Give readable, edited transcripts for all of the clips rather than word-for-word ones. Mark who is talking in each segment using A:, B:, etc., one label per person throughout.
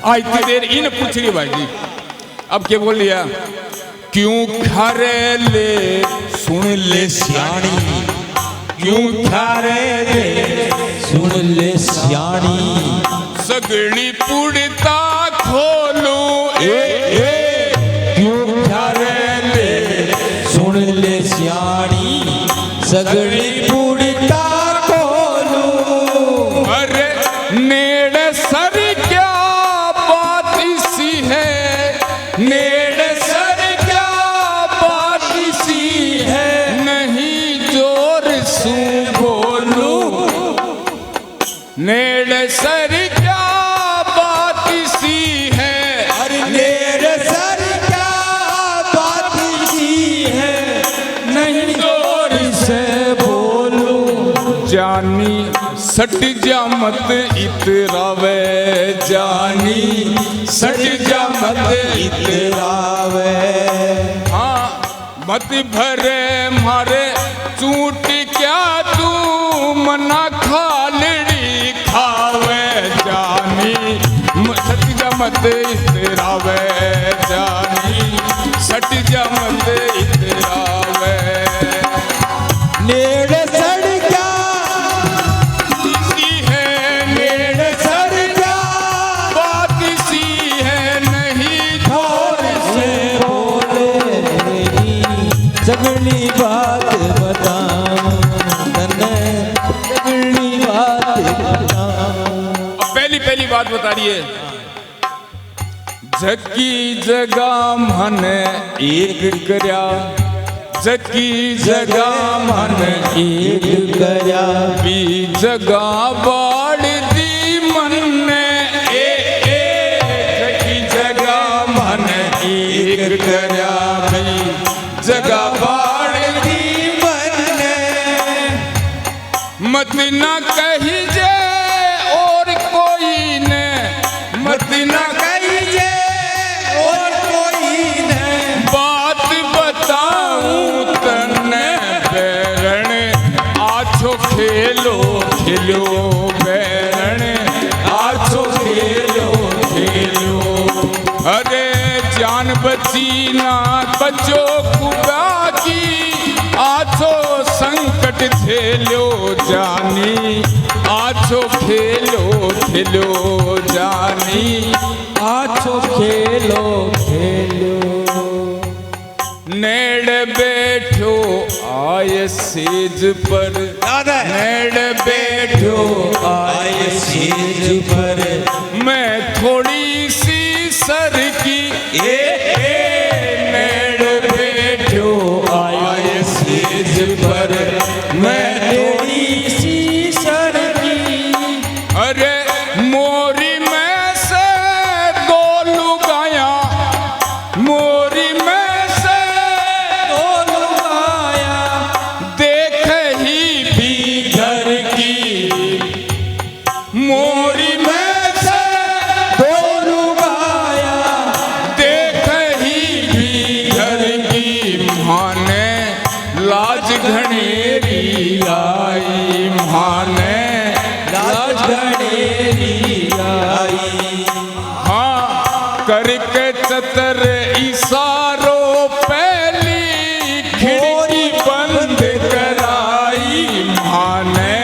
A: आज इतनी देर इन पूछ रही भाई जी, अब क्या बोल लिया? क्यों खारे ले सुन ले सियाणी, क्यों खारे ले
B: सुन ले सियाणी,
A: सगड़ी पुड़ता खोलू
B: क्यों खारे ले सुन ले सियाणी, सगड़ी पुड़ता खोलू।
A: अरे नेड़ सर क्या बात इसी है, नेड़ सर क्या बात इसी है, नहीं जोर सू बोलू, नेड़ सर क्या बात इसी है,
B: अरे नेड़ सर क्या बात इसी है, नहीं जोर से बोलू।
A: जानी सट जा मत इतरावे, जानी सट जा मत
B: इतरावे।
A: हाँ मत भरे मारे चूट क्या तू मना खालड़ी खावे, जानी सट जा मत इतरावे, जानी सट जा मत इतरावे।
B: नेड़ सड़ क्या
A: इसी है, नेड़
B: सड़ क्या
A: बात इसी है, नहीं
B: जोर से बोले मेरी सगली बात बताऊं तने, सगली बात बताऊं।
A: पहली पहली बात बता रही है, जकी जगह मन एक करया, जकी जगह मन
B: एक करया,
A: भी जगह बाड़ दी मन ने, जकी जगह मन एक करया, भी जगह बाड़ दी
B: मन ने
A: मत ना कही जे और कोई ने, मत ना कही जे
B: और कोई ने
A: बात बताऊं तने, बैरण आछो खेलो खेलो, बैरण आछो खेलो खेलो। अरे जान बची ना बचो खुदा की, आछो संकट झेलो जानी, आछो खेलो खेलो जानी,
B: आछो खेलो खेलो।
A: नेड़ बैठो आय सेज पर, नेड़ बैठो
B: आए सेज पर,
A: मैं थोड़ी सी सर की, नेड़ बैठो आय सेज पर, मैं
B: थोड़ी सी सर की।
A: अरे मोरी में से दो लुगाया, मोरी में से
B: दो लुगाया,
A: देख ही भी घर की, मोरी में से
B: दो लुगाया,
A: देख ही भी घर की, माने लाज घनेरी आई, माने
B: लाज घनेरी आई।
A: हाँ करके चतर इशारों पहली खिड़की बंद कराई, माने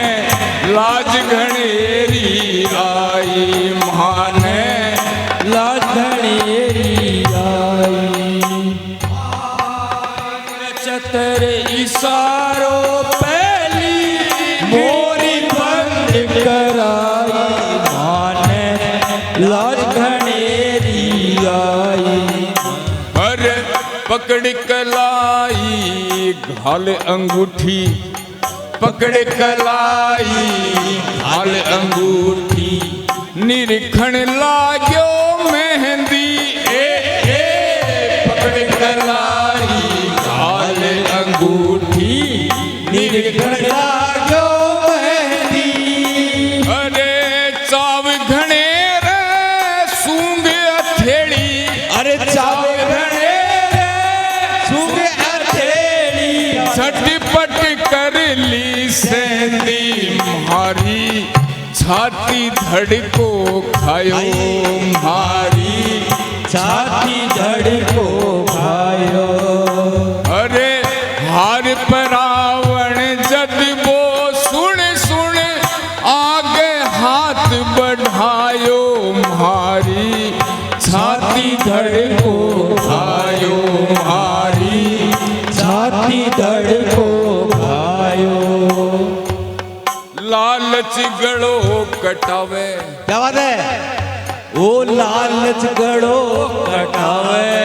A: लाज घनेरी आई, माने
B: लाज घनेरी आई। चतर इशारों पहली मोरी बंद कराई, माने लाज घनेरी आई।
A: अरे पकड़ कलाई घाल अंगूठी, पकड़ कलाई घाल अंगूठी, निरीक्षण लाग्यो मेहंदी, पकड़ कलाई घाल अंगूठी, निरीक्षण
B: लागो मेहंदी।
A: अरे चाव घने रे सूंघ अथेड़ी,
B: अरे चावे घने सूंघ अथेड़ी,
A: झटपट कर ली सेंदी, मारी छाती धड़को खायो,
B: धड़को
A: आयो मारी
B: छाती धड़को भायो।
A: लालच गड़ो कटावे।
B: क्या बात है? ओ लालच गड़ो कटावे।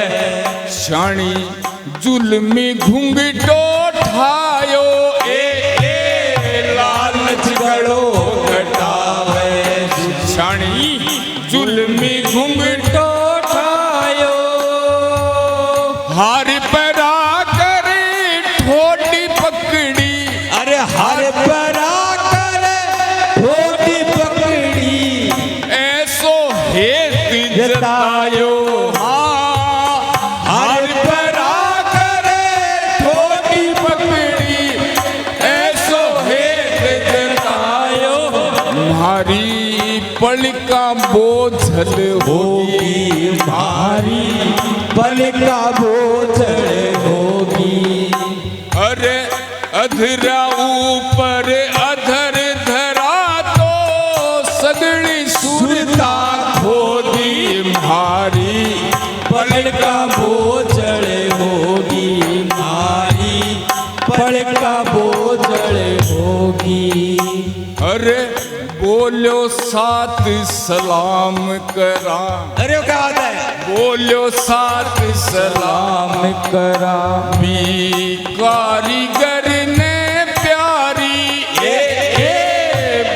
A: शाणी जुल्मी घूंघटो ठायो।
B: लालच गड़ो कटावे।
A: शाणी जुल्मी घूंघटो
B: ठायो।
A: हार परा करे ठोडी पकड़ी।
B: अरे हर परा करे ठोडी पकड़ी।
A: ऐसो हेत जतायो।
B: हर परा करे ठोडी पकड़ी।
A: ऐसो हेत
B: जतायो।
A: मारी पलका बोझल होगी।
B: मारी पलका बोझल होगी।
A: अरे अधरा ऊपर अधर धरा तो सगड़ी सुरता खोदी। मारी
B: पलका बोझल होगी। मारी पलका बोझल होगी।
A: अरे बोलो साथ सलाम करा।
B: अरे क्या बात है?
A: बोलो साथ सलाम
B: करा।
A: भी कारीगर ने प्यारी।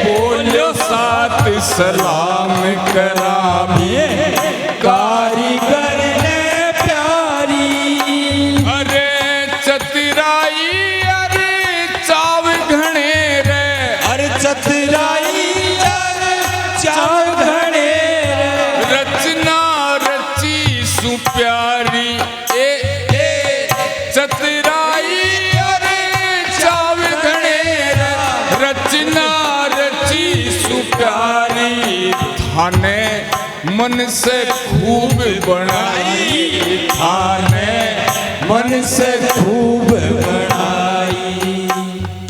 A: बोलो साथ सलाम करा भी
B: कारीगर ने प्यारी।
A: अरे चतुराई अरे चाव घणे रे।
B: अरे चतुराई अरे चाव घणे रे।
A: रचना रची सुप्यारी। चतुराई अरे चाव घणे रे। रचना रची सुप्यारी। थाने मन से खूब बनाई। थाने
B: मन से खूब बनाई।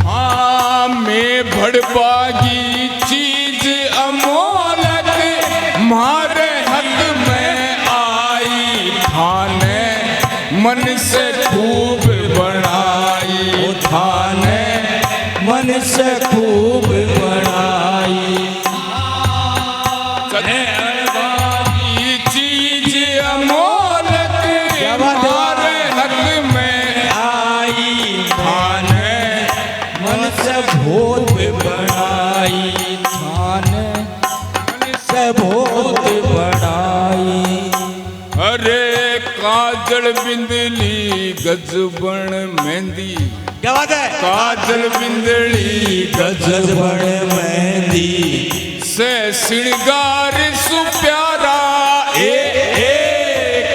A: हाँ मैं भड़बागी चीज अमोलक मारे हक में आई। थाने मन से खूब बनाई।
B: थाने मन से खूब बनाई।
A: भड़बागी चीज अमोलक मारे हक में
B: आई।
A: थाने
B: मन से भूत बनाई। थाने मन से भूत बनाई।
A: अरे काजल बिंदली गजबन मेहंदी।
B: क्या बात है?
A: काजल बिंदली
B: गजबन मेहंदी
A: से श्रृंगार सुप्यारा।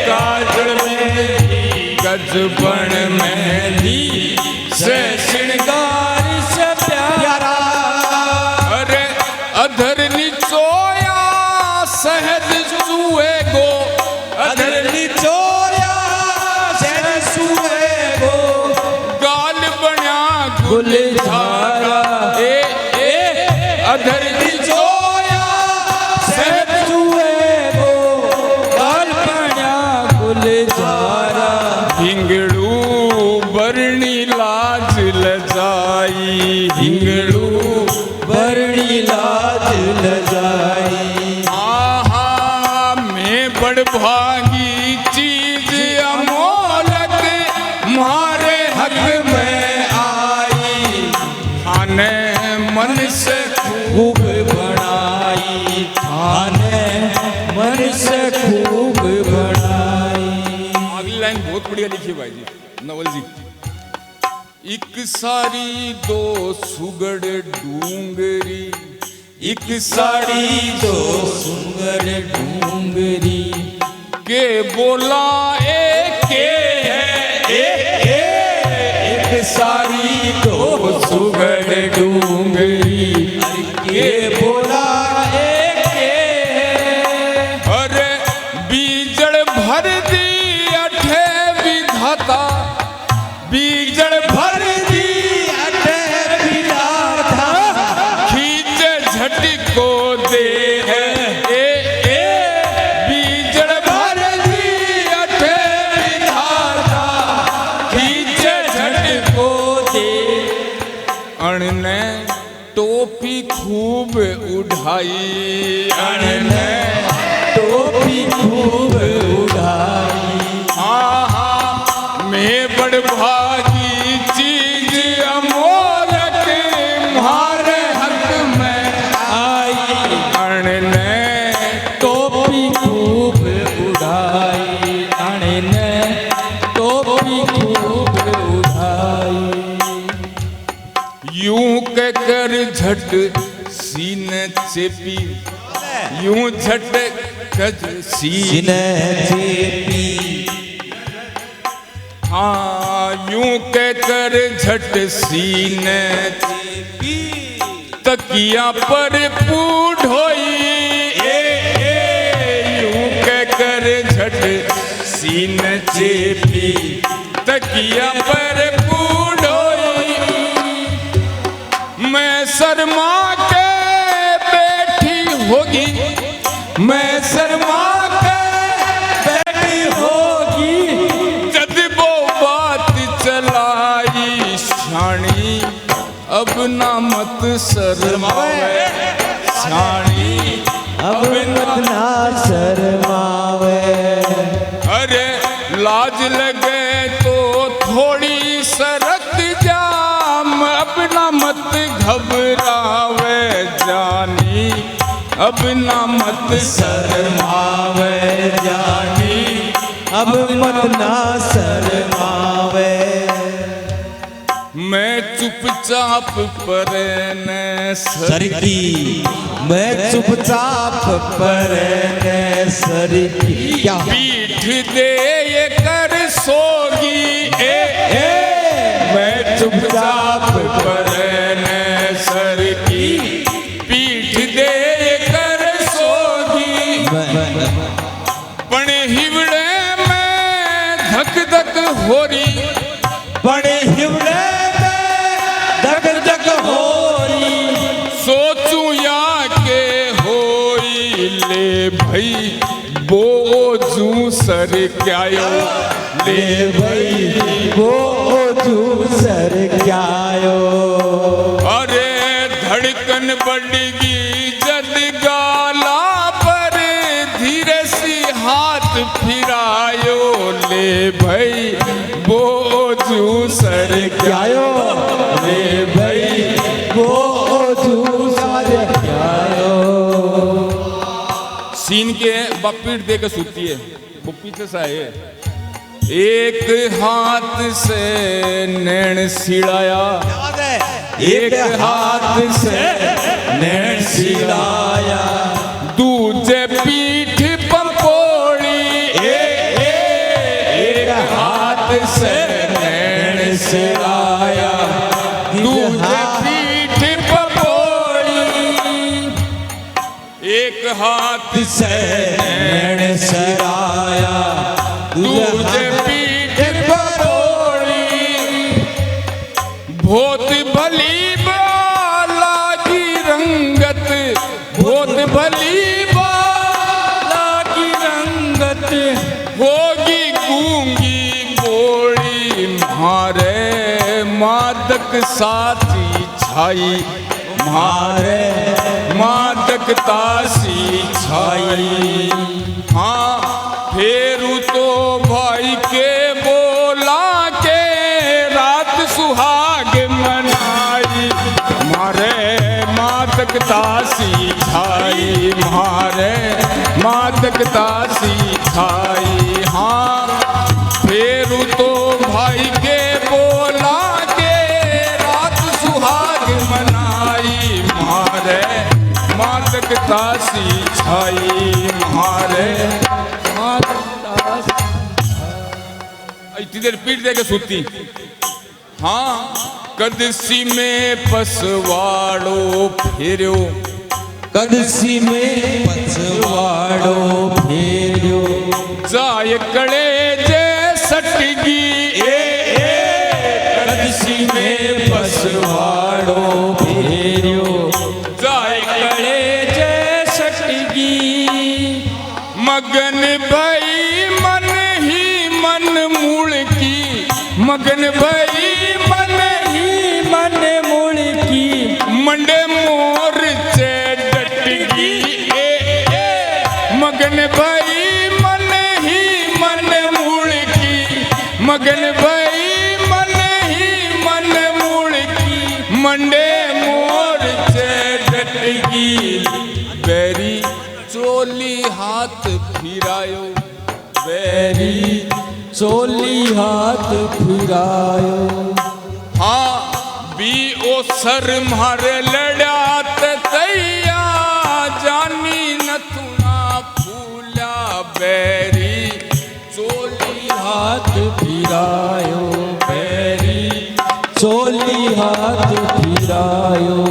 A: काजल बिंदली गजबन मेहंदी से श्रृंगार
B: से प्यारा।
A: अरे अधर निचोया सहज सुए गो।
B: अधर निचोया सहज सुए गो।
A: गाल बन्या
B: गुलजारा।
A: अधर निचोया
B: सहज सुए गो। गाल बन्या गुलजारा।
A: हिंगड़ू बरणी लाज लजाई। हिंगड़ू
B: बरणी लाज लजाई।
A: आहा मैं बड़भागी चीज अमोलक मारे हक में आई। थाने मन से
B: खूब बनाई। थाने मन से खूब बनाई।
A: अगली लाइन बहुत बढ़िया लिखी भाई जी नवल जी। एक सारी दो सुगड़ डूंगरी।
B: एक साड़ी दो सुंदर डूंगरी।
A: के बोला एक है।
B: एक साड़ी दो सुगड़ डूंगरी। के बोला एक
A: अरे बीजड़ भर दी अठे विधाता। बीजड़ भर दी
B: अठे विधाता।
A: खींचे झटको दे है। बीजड़ भर दी खूब उठाई अने
B: टोपी खूब उड़ाई।
A: हाँ हाँ मैं बड़ भागी चीज अमोलक मारे हक में
B: आई
A: अने
B: टोपी खूब उड़ाई। अने टोपी खूब उड़ाई।
A: यूं कहकर झट सीने चेपी यूं झट कर सीने
B: चेपी।
A: हाँ यूं कहकर झट सीने चेपी तकिया पर पूढ़ होई यूं कहकर झट सीने चेपी तकिया पर पूढ़ होई। मैं शर्मा के बैठी होगी मैं शर्मा के
B: बैठी होगी
A: जब वो बात चलाई शानी अब ना मत शर्मावे शानी
B: अब ना शर्मावे।
A: अरे लाज लगे तो थोड़ी सरक जा अपना मत घबरावे जानी अब ना मत
B: शर्मावे जानी अब मत ना शर्मावे।
A: मैं चुपचाप पर न
B: सरकी मैं चुपचाप पर न सरकी। क्या
A: पीठ दे ये कर सोगी मैं चुपचाप पर न सर की पीठ दे ये कर सोगी पण हिवड़े में धक धक हो रही
B: बड़े हिवड़े धक धक हो रही।
A: सोचूं या के होई ले भई बोझू सर क्यायो
B: ले भई वो सर क्यायो।
A: अरे धड़कन बढ़गी जद गाला पर धीरे सी हाथ फिरायो ले भई बोझू सर
B: क्यायो ले भई वो सर क्यायो।
A: सीन के बपीट दे के सूती है वो पीछे सा है एक हाथ से नैन सिड़ाया एक हाथ से नैन सिड़ाया दूजे पीठ पंपोड़ी एक हाथ से नैन सिड़ाया दूजे पीठ पंपोड़ी एक हाथ
B: से नैन सराया
A: दूजे पीठ परोड़ी बहुत भली बाला की रंगत बहुत भली बाला की रंगत होगी गूंगी बोली मारे मादक साथी छाई मारे मादक तासी छाई। हाँ फेरू तो भाई के बोला के रात सुहाग मनाई मारे मादक तासी छाई मारे मादक तासी छाई। हाँ फेरू तो भाई के बोला के रात सुहाग मनाई मारे मादक तासी छाई मारे इतनी देर पीठ दे के सूती। हाँ कदसी में पसवाड़ो फेरो
B: कदसी में पछवाड़ो फेरियो
A: जाय कड़े जे सटगी
B: कदसी में पछवाड़ो फेरियो
A: जाय कड़े जे सटगी मगन भई मन ही मन मूल की मगन भई मन ही मन मूल की मंडे मोर भाई मन ही मन मुड़की, मगन भाई मन ही मन मुड़की, मंडे मोर से डटकी, बैरी चोली हाथ फिरायो, बैरी
B: चोली हाथ फिरायो।
A: हाँ बी ओ सर मारे लड़ा तैया, जानी नथुना फूला, बैरी चोली
B: हाथ फिरायो, बैरी चोली हाथ फिरायो।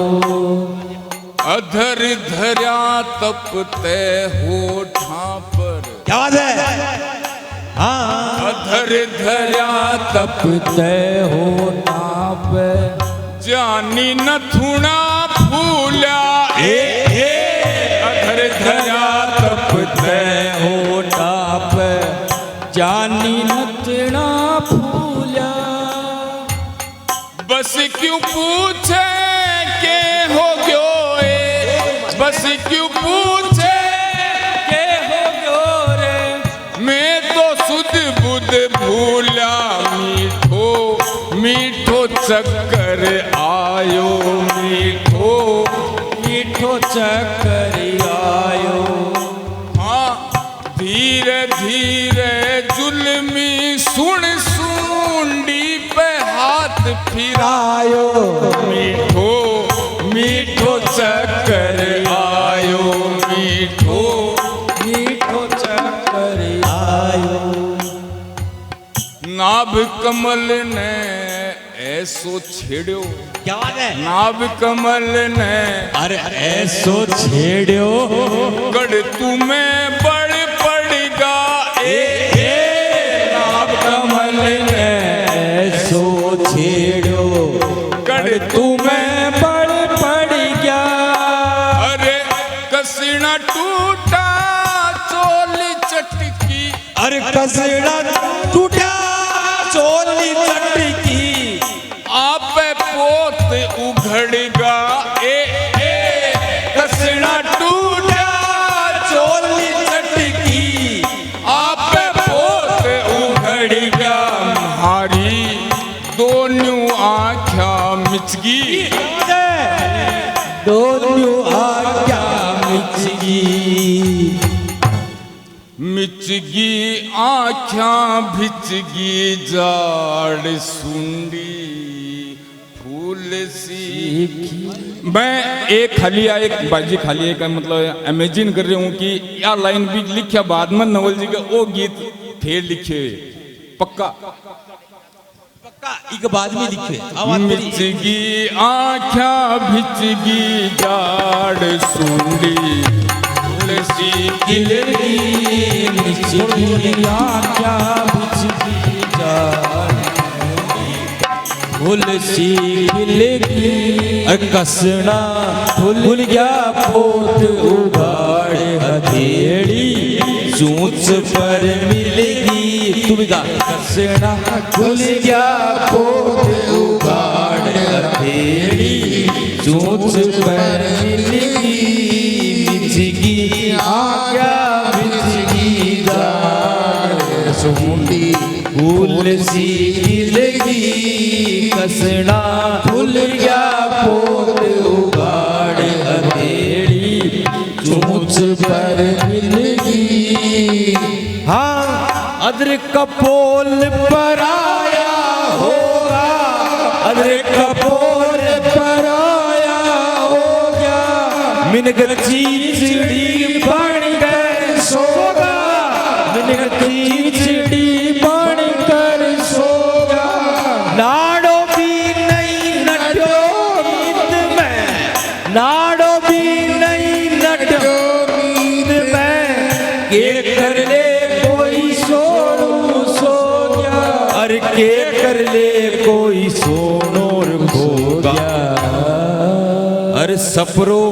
A: अधर धर्या तपते होठां पर,
B: क्या बात है? हाँ
A: अधर धर्या
B: तपते होठां पे,
A: जानी नथुना फूला, अधर धर्या
B: तपते होठां पे, जानी नथुना फूला।
A: बस क्यों पूछे के हो गयो, बस क्यों पूछे
B: के हो गयो रे,
A: मैं तो सुध बुध भूला, मीठो मीठो चक्कर आयो, मीठो
B: मीठो चक्कर आयो।
A: हाँ धीरे धीरे जुल्मी सुन सुंडी पे हाथ फिरायो, मीठो मीठो चक्कर आयो, मीठो
B: मीठो चक्कर आयो।
A: नाभ कमल ने ऐसो छेड़ो,
B: क्या बात है?
A: नाभ कमल ने
B: अरे ऐसो छेड़ो,
A: गढ़ तुम्हें बड़ पड़ेगा,
B: नाभ कमल ने ऐसो छेड़ो,
A: गढ़
B: तुम्हें बड़ पड़ गया।
A: अरे कसीना टूटा चोली चटकी,
B: अरे कसड़ा टूटा चोली चटकी,
A: आप पोत उघड़गा, कसड़ा टूटा
B: चोली चटकी,
A: आप पोत उघड़गा, हारी दोनों आँखा मिचगी,
B: दोनों आज्ञा मिचगी,
A: मिचगी आँखा भिचगी, जाड़ सुंडी फूल सी। मैं एक खालिया एक बाजी खालिया का मतलब इमेजिन कर रही हूँ कि या लाइन भी लिखा बाद में नवल जी का वो गीत फिर लिखे पक्का
B: पक्का एक बाद में लिखे। आवाज मेरी
A: मिचगी आँखा भिचगी, जाड़ सुंडी फूल सी
B: गिलगी, मिचगी आज्ञा मिचगी, जाड़ फूल सी गिलगी, कसना भूल गया पोत उगाड़ हथेड़ी, चूंच पर मिलेगी। तुम गा कसना भूल गया पोत उगाड़ हथेड़ी, चूंच पर मिलेगी, मिचगी आज्ञा मिचगी, जाड़ सुंडी फूल सी गिलगी, कसना भूल गया पोत उगाड़ हथेड़ी, चूंच पर मिलेगी। हाँ अदरक का पोल पर आया होगा, अदरक का पोल पर आया होगा, मिनगर चीचड़ी बन कर सोगा, मिनगर चीचड़ी बन कर सोगा, नाड़ो भी नहीं नटो नींद में, नाड़ो भी नहीं नटो नींद में, के कर ले कोई सोनू सो गया, अरे के कर ले कोई सोनोर खो गया। अरे सपरो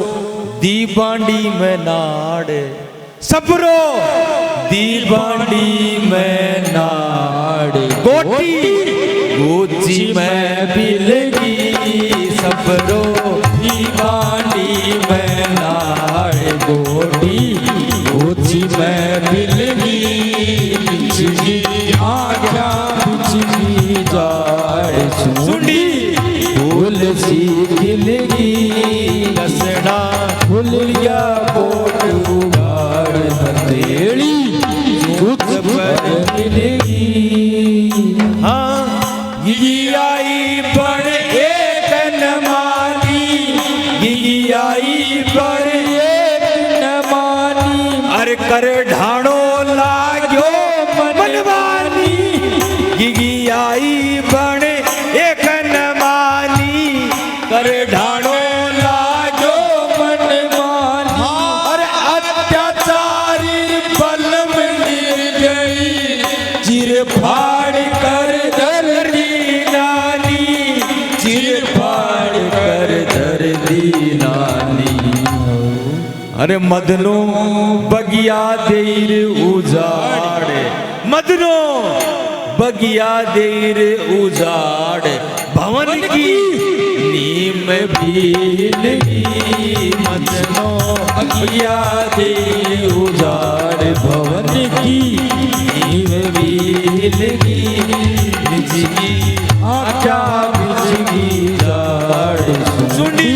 B: दी बांडी में नाड़, सपरो दी बांडी में नाड़, गोटी गोची में बिलगी, सपरो दी बांडी में नाड़, गोटी गोची में
A: खिलगी बिछगी आख्या
B: बिछगी जाड़ सुंडी फूल सी खिलगी कसड़ा फुलिया पोट उगाड़ हथेली झूठ पर मिलेगी। हाँ गिगियाई पर एक न मानी गिगियाई पर एक न मानी अरे कर ढाणो लाग्यो मनमानी गिगियाई बण एक न मानी कर ढाणो लाग्यो मनमानी अरे अत्याचारी बल में गिर गई चिर फाड़ कर दर्दी नानी चिर फाड़ कर दर्दी नानी अरे मदनो बगिया देर उजाड़ मदनो बगिया देर उजाड़ भवन की नीम भीलगी मदनो बगिया देर उजाड़ भवन की नीम भीलगी बिजगी आख्या बिजगी जाड़ सुंडी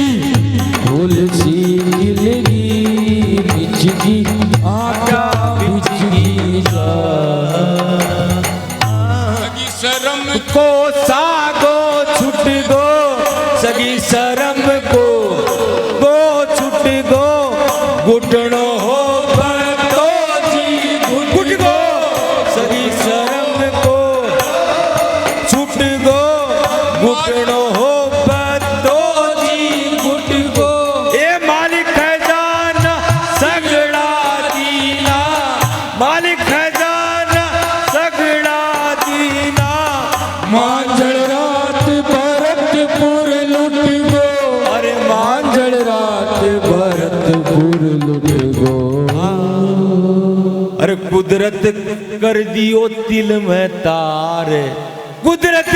B: फूल सी खिलगी बिजगी आख्या बिजगी
A: सगी शर्म
B: को सागो छुट गो सगी शर्म को गो छुट गो घुटनो हो बतो जी घुट गो सगी शर्म को छुट गो घुटनो हो बतो जी घुट गो ए मालिक खजाना सगड़ा दीना मालिक खजाना सगड़ा दीना मांझड़ रात भरतपुर लुट गो अरे मांझड़ रात भरतपुर लुट गो अरे कुदरत कर दियो तिल में तार कुदरत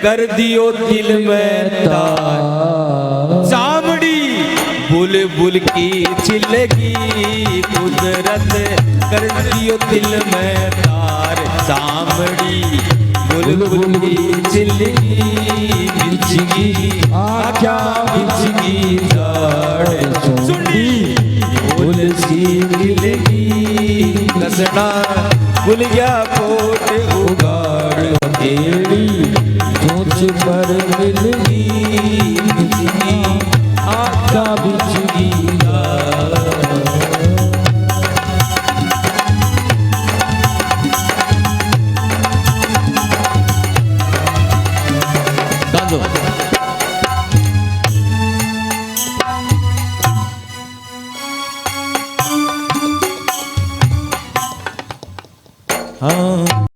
B: कर दियो तिल में तार चामड़ी बुलबुल की चिलगी कुदरत कर दियो दिल में तार चामड़ी बुलबुल की चिलगी बिछगी आख्या बिछगी जाड़ सुंडी फूल सी खिलगी कसना फुलिया पोट उगाड़ हथेली चोंच पर मिलगी बिछगी आख्या बिछगी हाँ